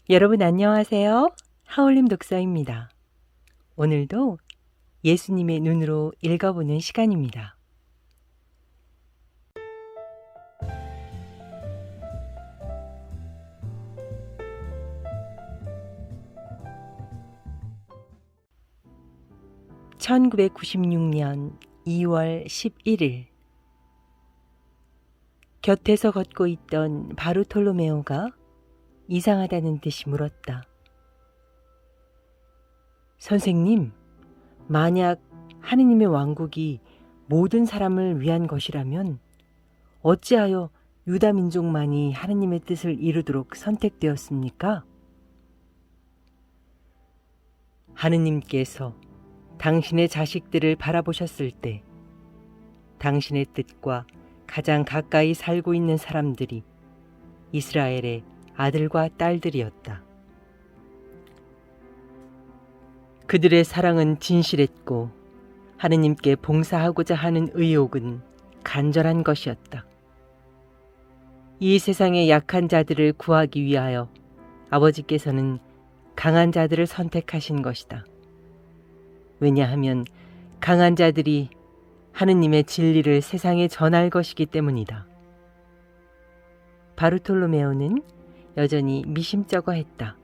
여러분 안녕하세요. 하울림 독서입니다. 오늘도 예수님의 눈으로 읽어보는 시간입니다. (1996년 2월 11일) 곁에서 걷고 있던 바르톨로메오가 이상하다는 듯이 물었다. 선생님, 만약 하느님의 왕국이 모든 사람을 위한 것이라면 어찌하여 유다 민족만이 하느님의 뜻을 이루도록 선택되었습니까? 하느님께서 당신의 자식들을 바라보셨을 때 당신의 뜻과 가장 가까이 살고 있는 사람들이 이스라엘의 아들과 딸들이었다. 그들의 사랑은 진실했고 하느님께 봉사하고자 하는 의욕은 간절한 것이었다. 이 세상의 약한 자들을 구하기 위하여 아버지께서는 강한 자들을 선택하신 것이다. 왜냐하면 강한 자들이 하느님의 진리를 세상에 전할 것이기 때문이다. 바르톨로메오는 여전히 미심쩍어했다.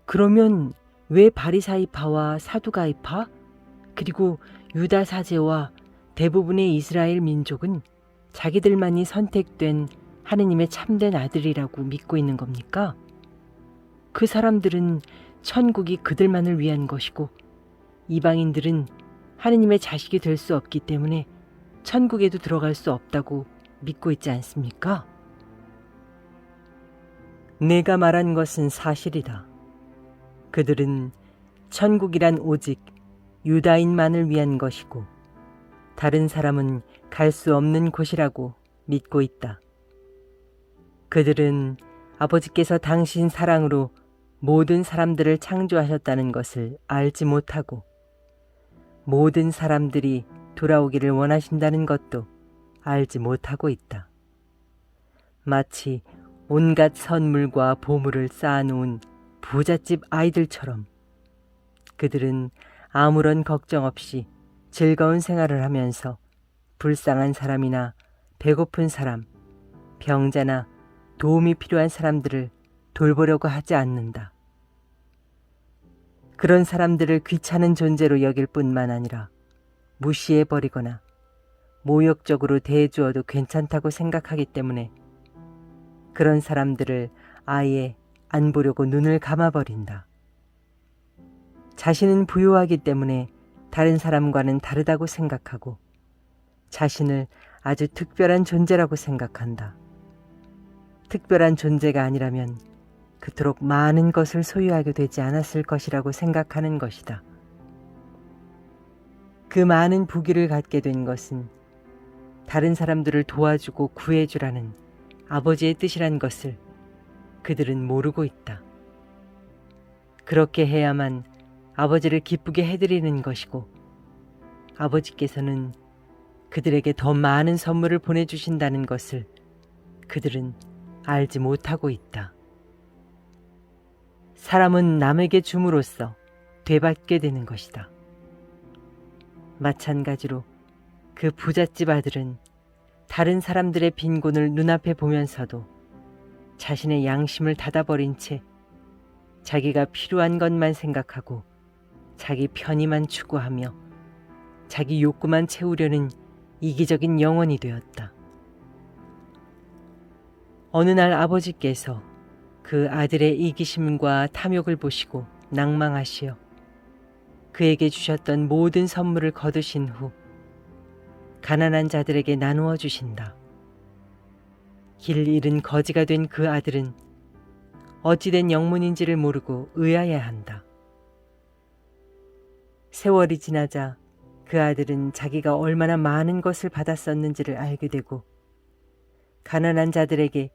그러면 왜 바리사이파와 사두가이파 그리고 유다 사제와 대부분의 이스라엘 민족은 자기들만이 선택된 하느님의 참된 아들이라고 믿고 있는 겁니까? 그 사람들은 천국이 그들만을 위한 것이고 이방인들은 하느님의 자식이 될 수 없기 때문에 천국에도 들어갈 수 없다고 믿고 있지 않습니까? 내가 말한 것은 사실이다. 그들은 천국이란 오직 유다인만을 위한 것이고 다른 사람은 갈 수 없는 곳이라고 믿고 있다. 그들은 아버지께서 당신 사랑으로 모든 사람들을 창조하셨다는 것을 알지 못하고 모든 사람들이 돌아오기를 원하신다는 것도 알지 못하고 있다. 마치 온갖 선물과 보물을 쌓아놓은 부잣집 아이들처럼 그들은 아무런 걱정 없이 즐거운 생활을 하면서 불쌍한 사람이나 배고픈 사람, 병자나 도움이 필요한 사람들을 돌보려고 하지 않는다. 그런 사람들을 귀찮은 존재로 여길 뿐만 아니라 무시해버리거나 모욕적으로 대해주어도 괜찮다고 생각하기 때문에 그런 사람들을 아예 안 보려고 눈을 감아버린다. 자신은 부유하기 때문에 다른 사람과는 다르다고 생각하고 자신을 아주 특별한 존재라고 생각한다. 특별한 존재가 아니라면 그토록 많은 것을 소유하게 되지 않았을 것이라고 생각하는 것이다. 그 많은 부귀를 갖게 된 것은 다른 사람들을 도와주고 구해주라는 아버지의 뜻이란 것을 그들은 모르고 있다. 그렇게 해야만 아버지를 기쁘게 해드리는 것이고 아버지께서는 그들에게 더 많은 선물을 보내주신다는 것을 그들은 알지 못하고 있다. 사람은 남에게 줌으로써 되받게 되는 것이다. 마찬가지로 그 부잣집 아들은 다른 사람들의 빈곤을 눈앞에 보면서도 자신의 양심을 닫아버린 채 자기가 필요한 것만 생각하고 자기 편의만 추구하며 자기 욕구만 채우려는 이기적인 영혼이 되었다. 어느 날 아버지께서 그 아들의 이기심과 탐욕을 보시고 낭망하시어 그에게 주셨던 모든 선물을 거두신 후 가난한 자들에게 나누어 주신다. 길 잃은 거지가 된 그 아들은 어찌된 영문인지를 모르고 의아해한다. 세월이 지나자 그 아들은 자기가 얼마나 많은 것을 받았었는지를 알게 되고 가난한 자들에게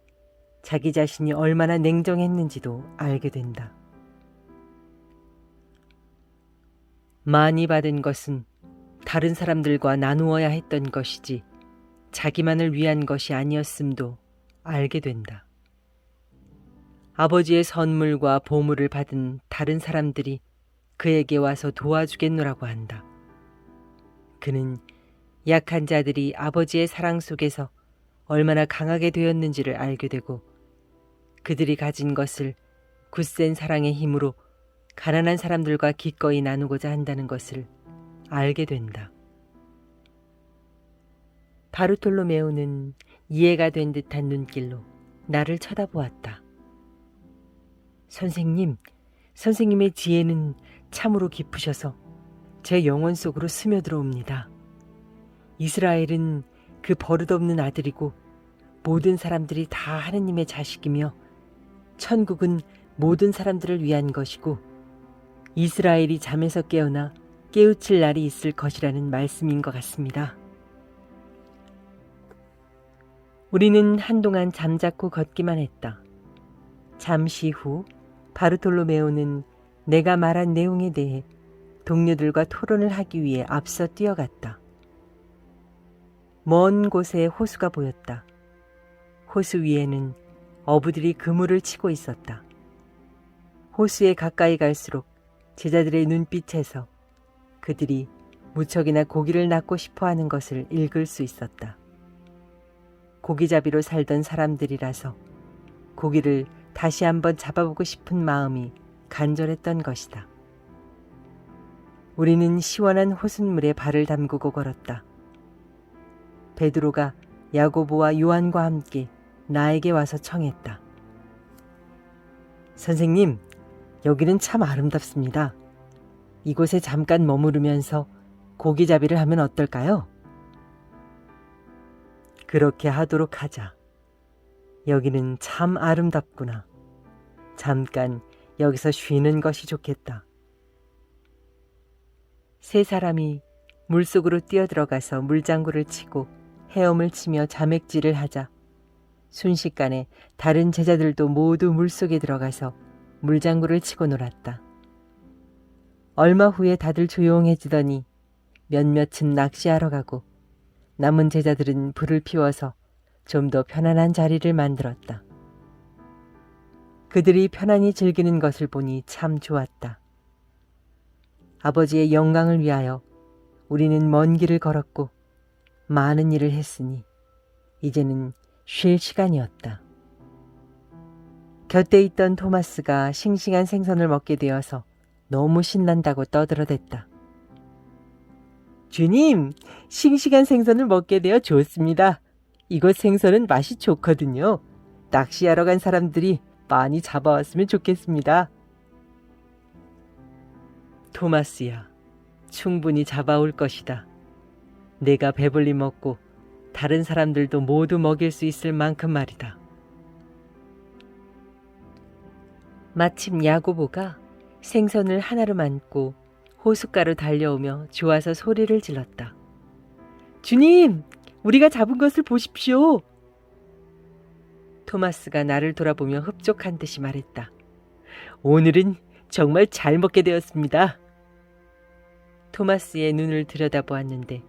자기 자신이 얼마나 냉정했는지도 알게 된다. 많이 받은 것은 다른 사람들과 나누어야 했던 것이지 자기만을 위한 것이 아니었음도 알게 된다. 아버지의 선물과 보물을 받은 다른 사람들이 그에게 와서 도와주겠노라고 한다. 그는 약한 자들이 아버지의 사랑 속에서 얼마나 강하게 되었는지를 알게 되고 그들이 가진 것을 굳센 사랑의 힘으로 가난한 사람들과 기꺼이 나누고자 한다는 것을 알게 된다. 바르톨로메오는 이해가 된 듯한 눈길로 나를 쳐다보았다. 선생님, 선생님의 지혜는 참으로 깊으셔서 제 영혼 속으로 스며들어옵니다. 이스라엘은 그 버릇없는 아들이고 모든 사람들이 다 하느님의 자식이며 천국은 모든 사람들을 위한 것이고 이스라엘이 잠에서 깨어나 깨우칠 날이 있을 것이라는 말씀인 것 같습니다. 우리는 한동안 잠자코 걷기만 했다. 잠시 후 바르톨로메오는 내가 말한 내용에 대해 동료들과 토론을 하기 위해 앞서 뛰어갔다. 먼 곳에 호수가 보였다. 호수 위에는 어부들이 그물을 치고 있었다. 호수에 가까이 갈수록 제자들의 눈빛에서 그들이 무척이나 고기를 낚고 싶어 하는 것을 읽을 수 있었다. 고기잡이로 살던 사람들이라서 고기를 다시 한번 잡아보고 싶은 마음이 간절했던 것이다. 우리는 시원한 호숫물에 발을 담그고 걸었다. 베드로가 야고보와 요한과 함께 나에게 와서 청했다. 선생님, 여기는 참 아름답습니다. 이곳에 잠깐 머무르면서 고기잡이를 하면 어떨까요? 그렇게 하도록 하자. 여기는 참 아름답구나. 잠깐 여기서 쉬는 것이 좋겠다. 세 사람이 물속으로 뛰어들어가서 물장구를 치고 헤엄을 치며 자맥질을 하자 순식간에 다른 제자들도 모두 물속에 들어가서 물장구를 치고 놀았다. 얼마 후에 다들 조용해지더니 몇몇은 낚시하러 가고 남은 제자들은 불을 피워서 좀 더 편안한 자리를 만들었다. 그들이 편안히 즐기는 것을 보니 참 좋았다. 아버지의 영광을 위하여 우리는 먼 길을 걸었고 많은 일을 했으니 이제는 쉴 시간이었다. 곁에 있던 토마스가 싱싱한 생선을 먹게 되어서 너무 신난다고 떠들어댔다. 주님, 싱싱한 생선을 먹게 되어 좋습니다. 이곳 생선은 맛이 좋거든요. 낚시하러 간 사람들이 많이 잡아왔으면 좋겠습니다. 토마스야, 충분히 잡아올 것이다. 내가 배불리 먹고 다른 사람들도 모두 먹일 수 있을 만큼 말이다. 마침 야고보가 생선을 하나로 안고 호숫가로 달려오며 좋아서 소리를 질렀다. 주님, 우리가 잡은 것을 보십시오. 토마스가 나를 돌아보며 흡족한 듯이 말했다. 오늘은 정말 잘 먹게 되었습니다. 토마스의 눈을 들여다보았는데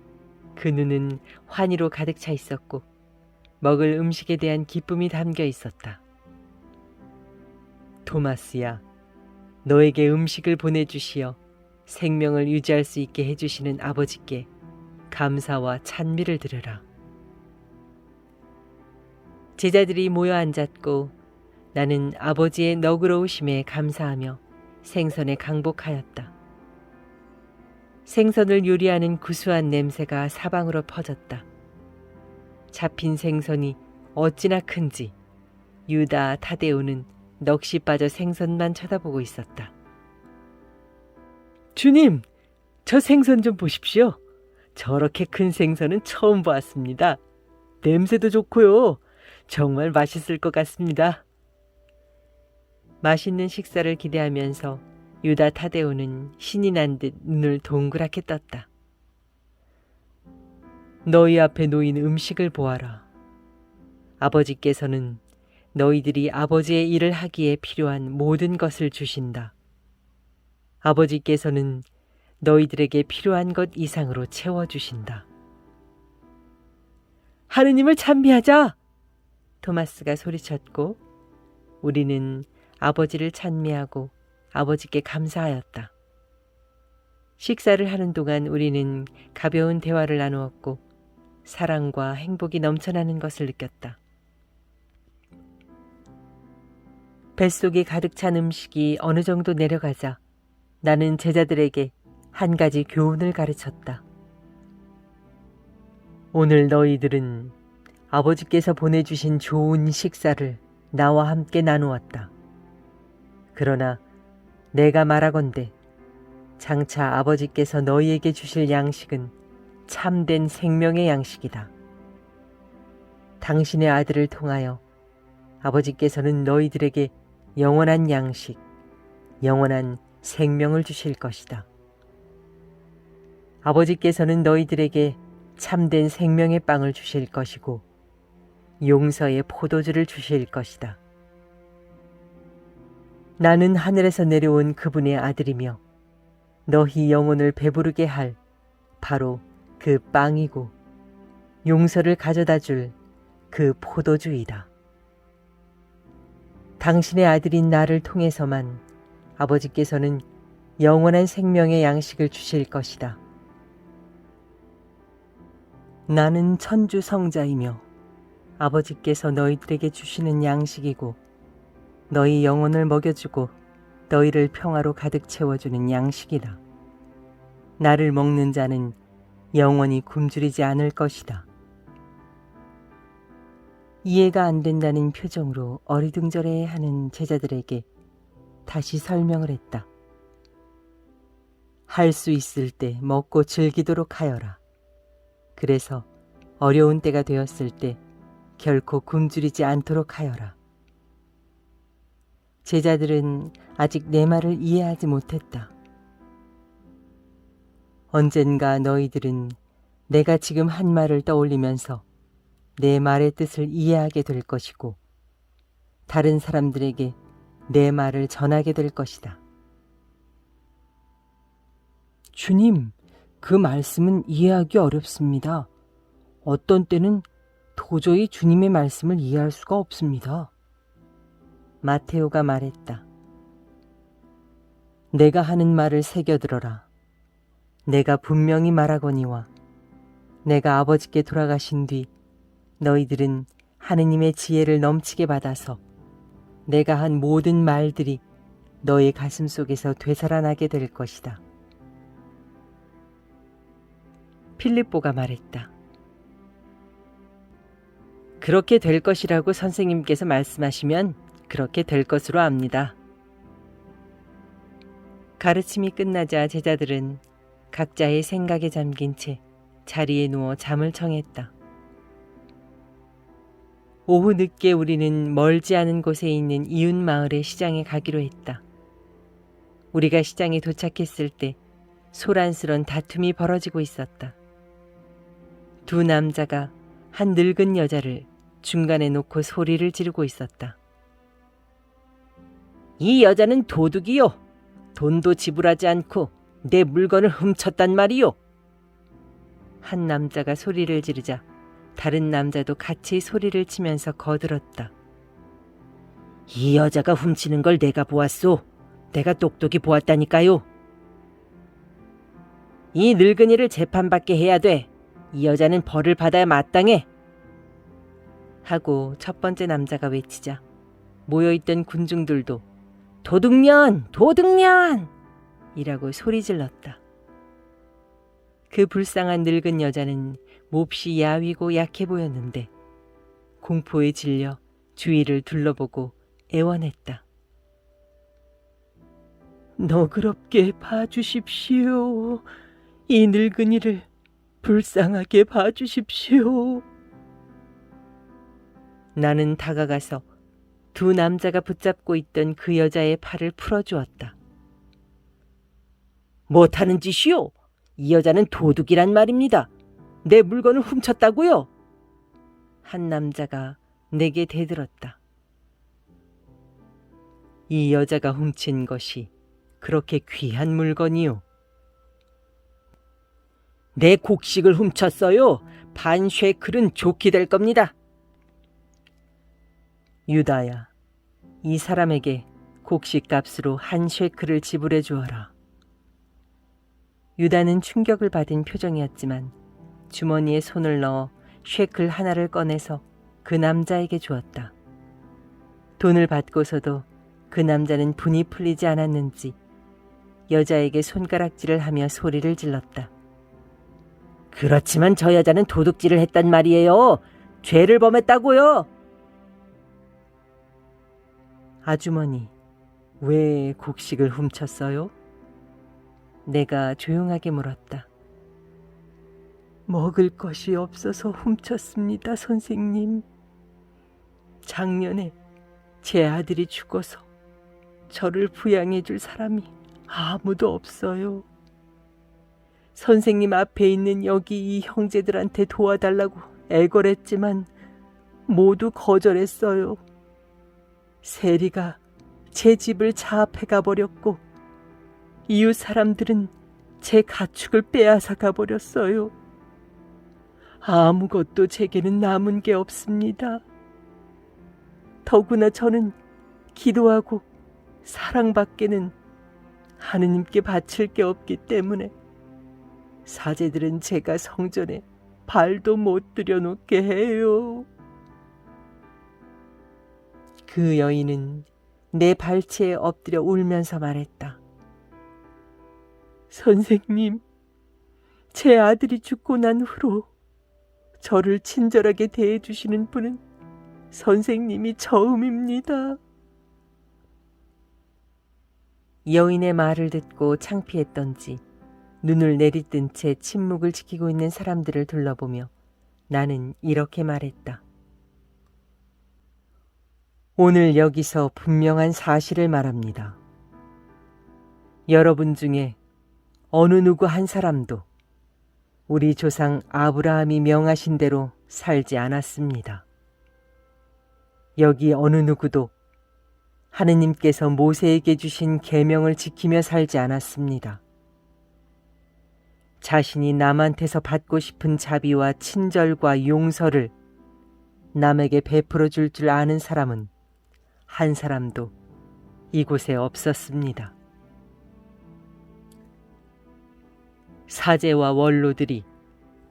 그 눈은 환희로 가득 차 있었고 먹을 음식에 대한 기쁨이 담겨 있었다. 토마스야, 너에게 음식을 보내주시어 생명을 유지할 수 있게 해주시는 아버지께 감사와 찬미를 드려라. 제자들이 모여 앉았고 나는 아버지의 너그러우심에 감사하며 생선에 강복하였다. 생선을 요리하는 구수한 냄새가 사방으로 퍼졌다. 잡힌 생선이 어찌나 큰지 유다 타데오는 넋이 빠져 생선만 쳐다보고 있었다. 주님, 저 생선 좀 보십시오. 저렇게 큰 생선은 처음 보았습니다. 냄새도 좋고요. 정말 맛있을 것 같습니다. 맛있는 식사를 기대하면서 유다 타데오는 신이 난 듯 눈을 동그랗게 떴다. 너희 앞에 놓인 음식을 보아라. 아버지께서는 너희들이 아버지의 일을 하기에 필요한 모든 것을 주신다. 아버지께서는 너희들에게 필요한 것 이상으로 채워주신다. 하느님을 찬미하자! 토마스가 소리쳤고 우리는 아버지를 찬미하고 아버지께 감사하였다. 식사를 하는 동안 우리는 가벼운 대화를 나누었고 사랑과 행복이 넘쳐나는 것을 느꼈다. 뱃속에 가득 찬 음식이 어느 정도 내려가자 나는 제자들에게 한 가지 교훈을 가르쳤다. 오늘 너희들은 아버지께서 보내주신 좋은 식사를 나와 함께 나누었다. 그러나 내가 말하건대 장차 아버지께서 너희에게 주실 양식은 참된 생명의 양식이다. 당신의 아들을 통하여 아버지께서는 너희들에게 영원한 양식, 영원한 생명을 주실 것이다. 아버지께서는 너희들에게 참된 생명의 빵을 주실 것이고 용서의 포도주를 주실 것이다. 나는 하늘에서 내려온 그분의 아들이며 너희 영혼을 배부르게 할 바로 그 빵이고 용서를 가져다 줄 그 포도주이다. 당신의 아들인 나를 통해서만 아버지께서는 영원한 생명의 양식을 주실 것이다. 나는 천주 성자이며 아버지께서 너희들에게 주시는 양식이고 너희 영혼을 먹여주고 너희를 평화로 가득 채워주는 양식이다. 나를 먹는 자는 영원히 굶주리지 않을 것이다. 이해가 안 된다는 표정으로 어리둥절해하는 제자들에게 다시 설명을 했다. 할 수 있을 때 먹고 즐기도록 하여라. 그래서 어려운 때가 되었을 때 결코 굶주리지 않도록 하여라. 제자들은 아직 내 말을 이해하지 못했다. 언젠가 너희들은 내가 지금 한 말을 떠올리면서 내 말의 뜻을 이해하게 될 것이고 다른 사람들에게 내 말을 전하게 될 것이다. 주님, 그 말씀은 이해하기 어렵습니다. 어떤 때는 도저히 주님의 말씀을 이해할 수가 없습니다. 마테오가 말했다. 내가 하는 말을 새겨들어라. 내가 분명히 말하거니와 내가 아버지께 돌아가신 뒤 너희들은 하느님의 지혜를 넘치게 받아서 내가 한 모든 말들이 너의 가슴 속에서 되살아나게 될 것이다. 필립보가 말했다. 그렇게 될 것이라고 선생님께서 말씀하시면 그렇게 될 것으로 압니다. 가르침이 끝나자 제자들은 각자의 생각에 잠긴 채 자리에 누워 잠을 청했다. 오후 늦게 우리는 멀지 않은 곳에 있는 이웃 마을의 시장에 가기로 했다. 우리가 시장에 도착했을 때 소란스런 다툼이 벌어지고 있었다. 두 남자가 한 늙은 여자를 중간에 놓고 소리를 지르고 있었다. 이 여자는 도둑이요. 돈도 지불하지 않고 내 물건을 훔쳤단 말이요. 한 남자가 소리를 지르자 다른 남자도 같이 소리를 치면서 거들었다. 이 여자가 훔치는 걸 내가 보았소. 내가 똑똑히 보았다니까요. 이 늙은이를 재판받게 해야 돼. 이 여자는 벌을 받아야 마땅해. 하고 첫 번째 남자가 외치자 모여있던 군중들도 도둑년! 도둑년! 이라고 소리 질렀다. 그 불쌍한 늙은 여자는 몹시 야위고 약해 보였는데 공포에 질려 주위를 둘러보고 애원했다. 너그럽게 봐주십시오. 이 늙은이를 불쌍하게 봐주십시오. 나는 다가가서 두 남자가 붙잡고 있던 그 여자의 팔을 풀어주었다. 못하는 짓이요? 이 여자는 도둑이란 말입니다. 내 물건을 훔쳤다고요? 한 남자가 내게 대들었다. 이 여자가 훔친 것이 그렇게 귀한 물건이요. 내 곡식을 훔쳤어요. 반 쉐클은 좋게 될 겁니다. 유다야, 이 사람에게 곡식값으로 한 쉐클을 지불해 주어라. 유다는 충격을 받은 표정이었지만 주머니에 손을 넣어 쉐클 하나를 꺼내서 그 남자에게 주었다. 돈을 받고서도 그 남자는 분이 풀리지 않았는지 여자에게 손가락질을 하며 소리를 질렀다. 그렇지만 저 여자는 도둑질을 했단 말이에요. 죄를 범했다고요. 아주머니, 왜 곡식을 훔쳤어요? 내가 조용하게 물었다. 먹을 것이 없어서 훔쳤습니다, 선생님. 작년에 제 아들이 죽어서 저를 부양해 줄 사람이 아무도 없어요. 선생님 앞에 있는 여기 이 형제들한테 도와달라고 애걸했지만 모두 거절했어요. 세리가 제 집을 차압해 가버렸고 이웃 사람들은 제 가축을 빼앗아 가버렸어요. 아무것도 제게는 남은 게 없습니다. 더구나 저는 기도하고 사랑밖에는 하느님께 바칠 게 없기 때문에 사제들은 제가 성전에 발도 못 들여놓게 해요. 그 여인은 내 발치에 엎드려 울면서 말했다. 선생님, 제 아들이 죽고 난 후로 저를 친절하게 대해주시는 분은 선생님이 처음입니다. 여인의 말을 듣고 창피했던지 눈을 내리뜬 채 침묵을 지키고 있는 사람들을 둘러보며 나는 이렇게 말했다. 오늘 여기서 분명한 사실을 말합니다. 여러분 중에 어느 누구 한 사람도 우리 조상 아브라함이 명하신 대로 살지 않았습니다. 여기 어느 누구도 하느님께서 모세에게 주신 계명을 지키며 살지 않았습니다. 자신이 남한테서 받고 싶은 자비와 친절과 용서를 남에게 베풀어 줄 아는 사람은 한 사람도 이곳에 없었습니다. 사제와 원로들이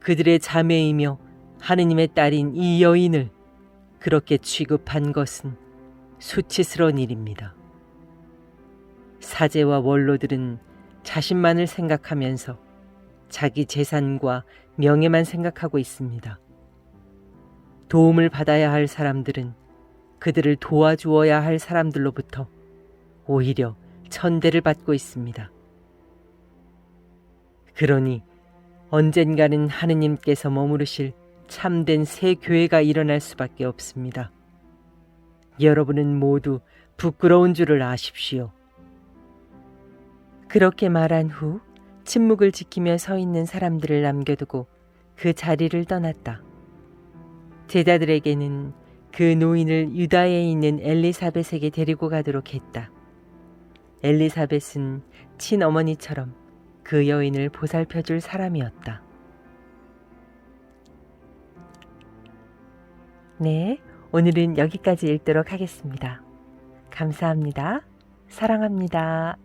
그들의 자매이며 하느님의 딸인 이 여인을 그렇게 취급한 것은 수치스러운 일입니다. 사제와 원로들은 자신만을 생각하면서 자기 재산과 명예만 생각하고 있습니다. 도움을 받아야 할 사람들은 그들을 도와주어야 할 사람들로부터 오히려 천대를 받고 있습니다. 그러니 언젠가는 하느님께서 머무르실 참된 새 교회가 일어날 수밖에 없습니다. 여러분은 모두 부끄러운 줄을 아십시오. 그렇게 말한 후 침묵을 지키며 서 있는 사람들을 남겨두고 그 자리를 떠났다. 제자들에게는 그 노인을 유다에 있는 엘리사벳에게 데리고 가도록 했다. 엘리사벳은 친어머니처럼 그 여인을 보살펴줄 사람이었다. 네, 오늘은 여기까지 읽도록 하겠습니다. 감사합니다. 사랑합니다.